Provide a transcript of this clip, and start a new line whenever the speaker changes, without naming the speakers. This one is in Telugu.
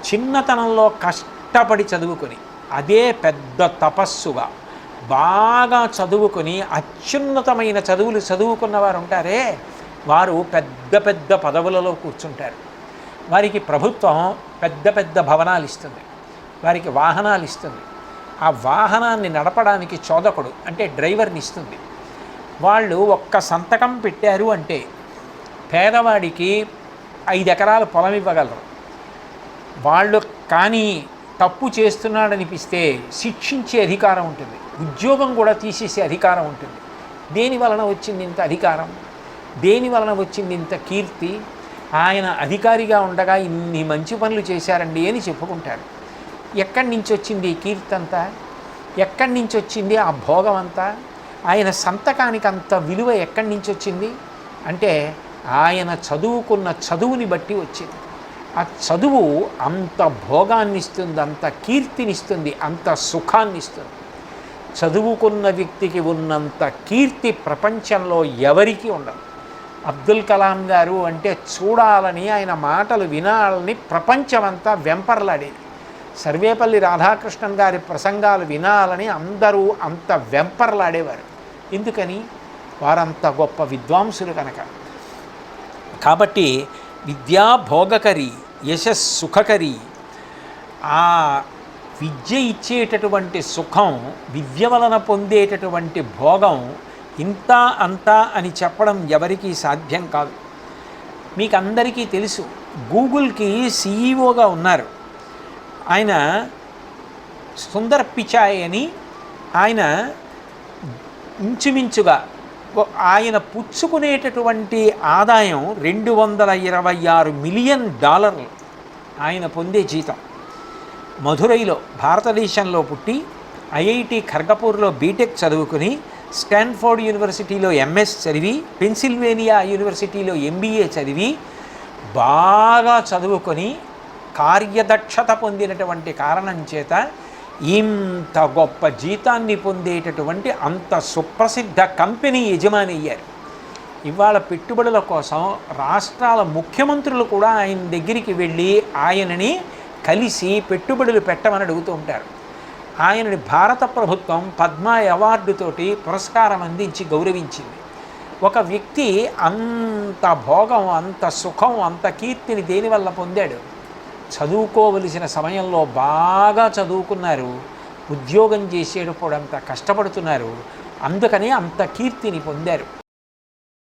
చిన్నతనంలో కష్టపడి చదువుకొని అదే పెద్ద తపస్సుగా బాగా చదువుకొని అత్యున్నతమైన చదువులు చదువుకున్నవారు ఉంటారే, వారు పెద్ద పెద్ద పదవులలో కూర్చుంటారు. వారికి ప్రభుత్వం పెద్ద పెద్ద భవనాలు ఇస్తుంది, వారికి వాహనాలు ఇస్తుంది. ఆ వాహనాన్ని నడపడానికి చోదకుడు అంటే డ్రైవర్ని ఇస్తుంది. వాళ్ళు ఒక్క సంతకం పెట్టారు అంటే పేదవాడికి 5 ఎకరాల పొలం ఇవ్వగలరు. వాళ్ళు కానీ తప్పు చేస్తున్నాడనిపిస్తే శిక్షించే అధికారం ఉంటుంది, ఉద్యోగం కూడా తీసేసే అధికారం ఉంటుంది. దేని వలన వచ్చింది ఇంత అధికారం? దేని వలన వచ్చింది ఇంత కీర్తి? ఆయన అధికారిగా ఉండగా ఇన్ని మంచి పనులు చేశారండి అని చెప్పుకుంటారు. ఎక్కడి నుంచి వచ్చింది ఈ కీర్తి అంతా? ఎక్కడి నుంచి వచ్చింది ఆ భోగం అంతా? ఆయన సంతకానికి అంత విలువ ఎక్కడి నుంచి వచ్చింది అంటే ఆయన చదువుకున్న చదువుని బట్టి వచ్చింది. ఆ చదువు అంత భోగాన్ని ఇస్తుంది, అంత కీర్తినిస్తుంది, అంత సుఖాన్ని ఇస్తుంది. చదువుకున్న వ్యక్తికి ఉన్నంత కీర్తి ప్రపంచంలో ఎవరికీ ఉండదు. అబ్దుల్ కలాం గారు అంటే చూడాలని, ఆయన మాటలు వినాలని ప్రపంచమంతా వెంపర్లాడేది. సర్వేపల్లి రాధాకృష్ణన్ గారి ప్రసంగాలు వినాలని అందరూ అంత వెంపర్లాడేవారు. ఎందుకని? వారంత గొప్ప విద్వాంసులు కనుక. కాబట్టి విద్యా భోగకరి, యశస్సుఖకరి. ఆ విద్య ఇచ్చేటటువంటి సుఖం, విద్య వలన పొందేటటువంటి భోగం ఇంత అంతా అని చెప్పడం ఎవరికీ సాధ్యం కాదు. మీకు అందరికీ తెలుసు, గూగుల్కి సీఈఓగా ఉన్నారు ఆయన సుందర్ పిచాయ్ అని. ఆయన ఇంచుమించుగా ఆయన పుచ్చుకునేటటువంటి ఆదాయం $226 మిలియన్ ఆయన పొందే జీతం. మధురైలో భారతదేశంలో పుట్టి ఐఐటి ఖర్గపూర్లో బీటెక్ చదువుకుని, స్టాన్ఫోర్డ్ యూనివర్సిటీలో ఎంఎస్ చదివి, పెన్సిల్వేనియా యూనివర్సిటీలో ఎంబీఏ చదివి బాగా చదువుకొని కార్యదక్షత పొందినటువంటి కారణం చేత ఇంత గొప్ప జీతాన్ని పొందేటటువంటి అంత సుప్రసిద్ధ కంపెనీ యజమాని అయ్యారు. ఇవాళ పెట్టుబడుల కోసం రాష్ట్రాల ముఖ్యమంత్రులు కూడా ఆయన దగ్గరికి వెళ్ళి ఆయనని కలిసి పెట్టుబడులు పెట్టమని అడుగుతూ ఉంటారు. ఆయనని భారత ప్రభుత్వం పద్మ అవార్డుతోటి పురస్కారం అందించి గౌరవించింది. ఒక వ్యక్తి అంత భోగం, అంత సుఖం, అంత కీర్తిని దేనివల్ల పొందాడు? చదువుకోవలసిన సమయంలో బాగా చదువుకున్నారు, ఉద్యోగం చేసేటప్పుడు అంత కష్టపడుతున్నారు, అందుకని అంత కీర్తిని పొందారు.